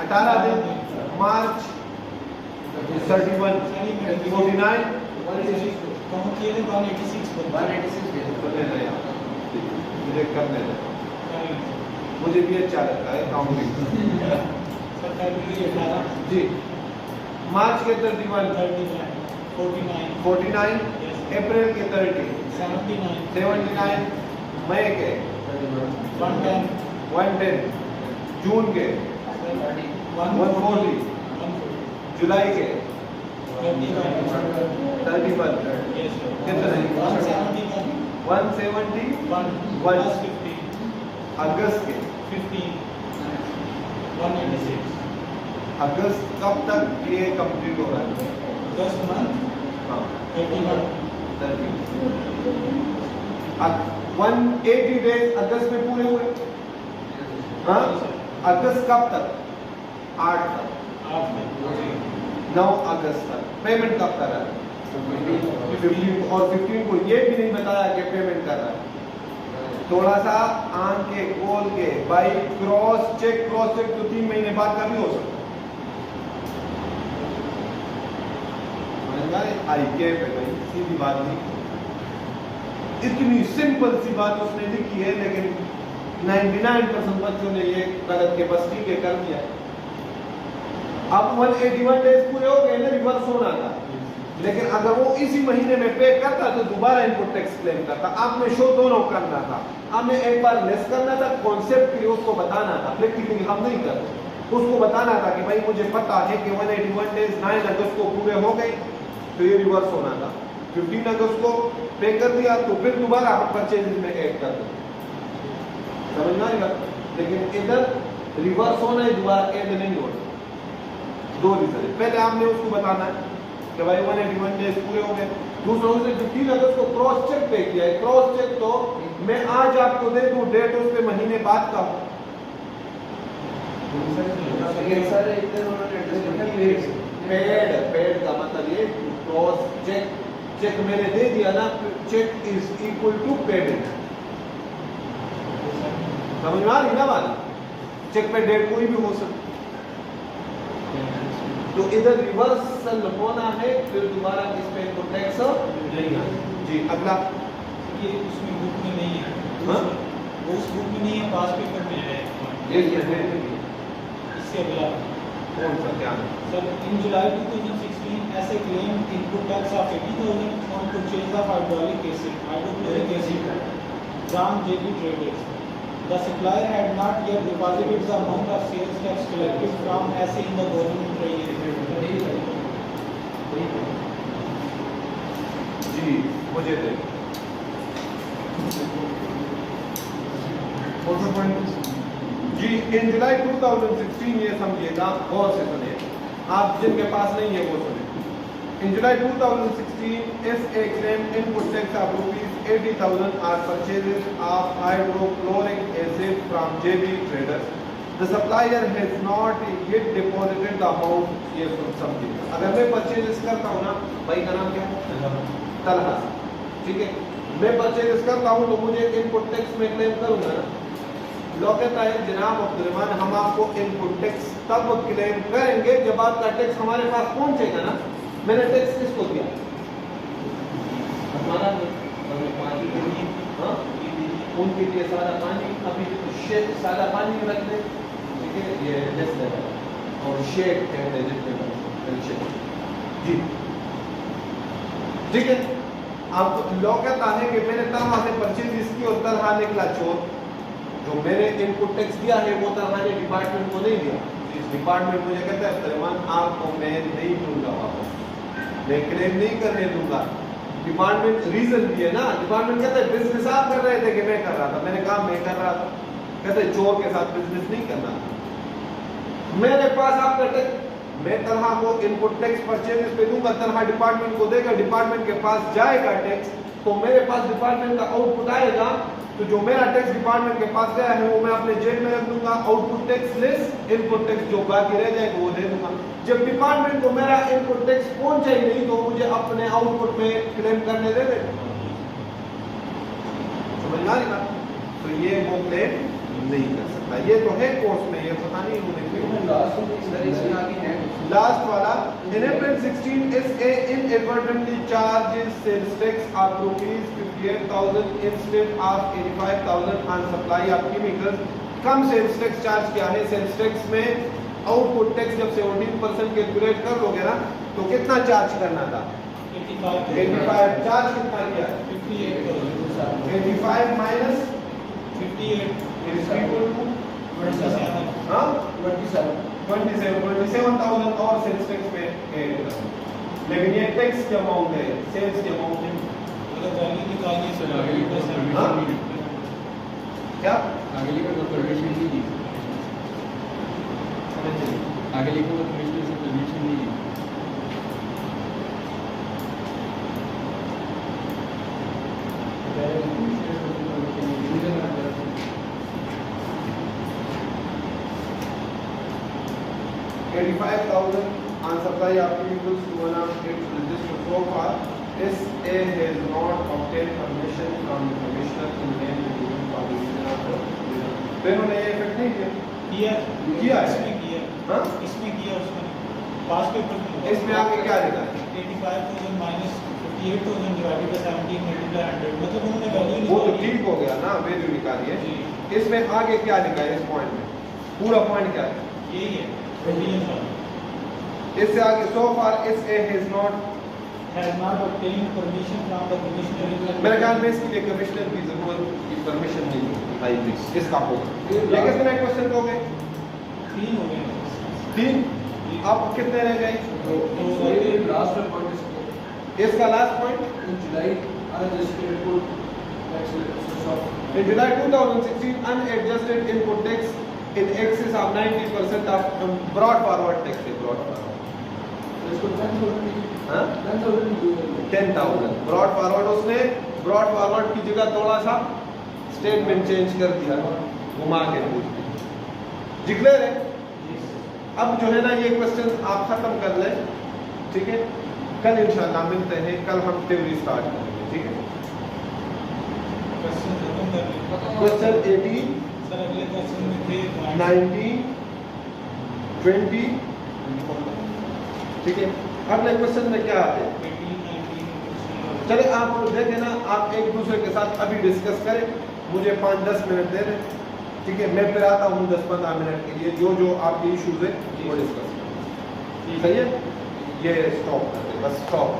[SPEAKER 1] 18 दिन, मार्च 31 49
[SPEAKER 2] काउंट किए थे 186
[SPEAKER 1] मुझे करने दो, मुझे भी अच्छा लगता है काउंटिंग।
[SPEAKER 2] सर फरवरी 18
[SPEAKER 1] जी, मार्च के 31 49 अप्रैल के 30 79 मई के 110 जून के 140 जुलाई के 31 कितने 171 अगस्त के
[SPEAKER 2] 196
[SPEAKER 1] अगस्त कब तक ये कंप्लीट हो रहा है?
[SPEAKER 2] 10 मंथ
[SPEAKER 1] हाँ
[SPEAKER 2] 31
[SPEAKER 1] 180 डेज अगस्त में पूरे हुए। हाँ, अगस्त कब तक? 8 तक, 9 अगस्त तक। पेमेंट कब कर रहा है? 15 और 15 को ये भी नहीं बताया कि पेमेंट कर रहा है। थोड़ा सा आन के खोल के बाई क्रॉस चेक तो 3 महीने बाद का भी हो सकता है। आई के पे गई, सीधी बात नहीं, इतनी सिंपल सी बात उसने लिखी है, लेकिन 99% बच्चों ने ये गलत के बस ठीक है कर दिया। अब 181 डेज पूरे हो गए ना, रिवर्स होना था। लेकिन अगर वो इसी महीने में पे करता तो दोबारा इनपुट टैक्स क्लेम करता। आपने शो दोनों करना था, आपने एक बार लेस करना था, कॉन्सेप्ट के लिए उसको बताना था, प्रैक्टिकली हम नहीं करते। उसको बताना था कि भाई मुझे पता है कि 181 डेज 9 अगस्त को पूरे हो गए, तो ये रिवर्स होना था। 15 अगस्त को पे कर दिया तो फिर दोबारा हम परचेज में ऐड कर दें, समझ में आएगा। लेकिन इधर रिवर्स होना है, दोबारा ऐड नहीं होना। दो रीजन है, पहले आपने उसको बताना है कि भाई 181 डेज पूरे हो गए। दूसरा उसने 15 अगस्त को क्रॉस चेक पे किया है। क्रॉस चेक तो मैं आज आपको दे दूं, डेट उसके महीने बाद का हो। पेड का मतलब ये क्रॉस चेक, चेक मैंने दे दिया ना, cheque is equal to payment. समझ में आ रही ना बात? चेक पे डेट कोई भी हो सकती, तो इधर रिवर्सल होना है, फिर दोबारा इस पे इनको टैक्स नहीं आना। जी अगला,
[SPEAKER 2] ये उसमें बुक में नहीं है।
[SPEAKER 1] हाँ?
[SPEAKER 2] वो उस बुक में नहीं है, पास पेपर में है।
[SPEAKER 1] ये
[SPEAKER 2] इससे अगला
[SPEAKER 1] कौन सा क्या है?
[SPEAKER 2] सर, इन जुलाई 2016 ऐसे claim input tax of 80,000 on purchase of hydraulic acid, hydrochloric acid, Zam JB Traders. The supplier had not yet deposited the amount of sales tax collected from SA in the government treasury.
[SPEAKER 1] जी मुझे दे जी। इन जुलाई 2016 ये समझिएगा, गौर से सुनिए, आप जिनके पास नहीं है वो सुनिए। In July 2016, SA claimed input tax of rupees 80,000 on purchases of hydrochloric acid from JB Traders. The supplier has not yet deposited the amount. ये समझिए, अगर मैं परचेजेस करता हूँ ना, भाई का नाम क्या है? तलहा, ठीक है। मैं परचेजेस करता हूँ तो मुझे इनपुट टैक्स में क्लेम करूँगा ना। लोग कहता है जनाब अब्दुर्रहमान, हम आपको इनपुट टैक्स तब क्लेम करेंगे जब आपका टैक्स हमारे पास पहुँचेगा ना। मैंने टैक्स किसको दिया? हमारा पानी के लिए, हाँ, उनके लिए सारा पानी, अभी सारा पानी रख दे, ठीक है, ये लेस लेवल और शेक कहते हैं जितने जी, ठीक है। अब लोग कहता है कि मैंने तलहा से परचेज इसकी और तलहा निकला चोर। जो मैंने इनपुट टैक्स दिया है वो तलहा ने डिपार्टमेंट को नहीं दिया। इस डिपार्टमेंट मुझे कहता है अब्दुर्रहमान आपको मैं नहीं दूंगा वापस, मैं क्लेम नहीं करने दूंगा। डिपार्टमेंट रीजन भी है ना, डिपार्टमेंट कहता है बिजनेस आप कर रहे थे कि मैं कर रहा था। मैंने कहा मैं कर रहा था। कहते हैं चोर के साथ बिजनेस नहीं करना। मेरे पास आपका टैक्स, मैं तलहा को इनपुट टैक्स परचेज पे दूंगा, तलहा डिपार्टमेंट को देगा, डिपार्टमेंट के पास जाएगा टैक्स, तो मेरे पास डिपार्टमेंट का आउटपुट आएगा। तो जो मेरा टैक्स डिपार्टमेंट के पास गया है वो मैं अपने जेब में रख दूंगा, output tax less input tax जो बाकी रह जाएगा वो दे दूंगा। जब डिपार्टमेंट को मेरा इनपुट टैक्स पहुंचा ही नहीं तो मुझे अपने आउटपुट में क्लेम करने दे दे। समझ में आ रही बात? तो ये वो क्लेम नहीं कर सकता। ये तो है कोर्स में, ये पता नहीं लास्ट वाला। इन अप्रैल 16 SA inadvertently charges sales tax of rupees 58,000 instead of 85,000 on supply of chemicals। कम सेल्स टैक्स चार्ज किया है। सेल्स टैक्स में आउटपुट टैक्स जब 17% कैलकुलेट कर लोगे ना तो कितना चार्ज करना था? 85। चार्ज कितना किया? 85 माइनस
[SPEAKER 2] 58
[SPEAKER 1] is equal to
[SPEAKER 2] 27।
[SPEAKER 1] हाँ 27,000 और सेल्स टैक्स में ऐड कर। लेकिन ये टैक्स की अमाउंट है, सेल्स की अमाउंट है।
[SPEAKER 2] अगर वैल्यू निकालिए सर,
[SPEAKER 1] हाँ? क्या
[SPEAKER 3] आगे लिखो तो परमिशन नहीं दी, आगे लिखो तो कमिश्नर से परमिशन नहीं दी।
[SPEAKER 1] on supply of chemicals to one of its registered so far, SA has not obtained permission from the commissioner in name the given permission of the इन्होंने ये इफेक्ट नहीं किया
[SPEAKER 2] किया है, इसमें किया,
[SPEAKER 1] हाँ?
[SPEAKER 2] इसमें किया उसने पास पेपर में।
[SPEAKER 1] इसमें आगे क्या लिखा है?
[SPEAKER 2] 85,000 माइनस 58,000 डिवाइडेड बाय 17 मल्टीप्लाई 100, मतलब उन्होंने वैल्यू
[SPEAKER 1] वो तो
[SPEAKER 2] निकाली।
[SPEAKER 1] ठीक हो गया ना, वैल्यू निकालिए।
[SPEAKER 2] जी।
[SPEAKER 1] इसमें आगे क्या लिखा है? इस पॉइंट में पूरा पॉइंट क्या है?
[SPEAKER 2] यही है, कंडीशन।
[SPEAKER 1] इससे आगे so far SA has not
[SPEAKER 2] has not obtained permission from the commissioner.
[SPEAKER 1] मेरे ख्याल में इसके लिए कमिश्नर की जरूरत की परमिशन नहीं आएगी, इसका होगा। ये कितने क्वेश्चन हो गए?
[SPEAKER 2] 3 हो गए।
[SPEAKER 1] 3। अब कितने रह गए?
[SPEAKER 3] लास्ट पॉइंट
[SPEAKER 1] इसका last point
[SPEAKER 3] in July unregistered input tax of
[SPEAKER 1] in July 2016 unadjusted input tax in excess of 90% of brought forward tax है, brought forward
[SPEAKER 3] इसको 10,000
[SPEAKER 1] हाँ 10,000 brought forward, उसने brought forward की जगह थोड़ा सा स्टेटमेंट चेंज कर दिया घुमा के डिक्लेयर है। अब जो है ना ये क्वेश्चन आप खत्म कर लें, ठीक है? कल इंशाल्लाह मिलते हैं, कल हम थ्योरी स्टार्ट करेंगे, ठीक है?
[SPEAKER 2] क्वेश्चन खत्म कर लें।
[SPEAKER 1] क्वेश्चन 18
[SPEAKER 2] सर अगले क्वेश्चन में थे
[SPEAKER 1] 19 20, ठीक है? अगले क्वेश्चन में क्या आते हैं?
[SPEAKER 2] 18, 19
[SPEAKER 1] चले आप देखें ना, आप एक दूसरे के साथ अभी डिस्कस करें, मुझे 5-10 मिनट दे दें, ठीक है? मैं फिर आता हूँ 10-15 मिनट के लिए, जो जो आपके इश्यूज है वो डिस्कस करें, सही है? ये स्टॉप कर दे, बस स्टॉप।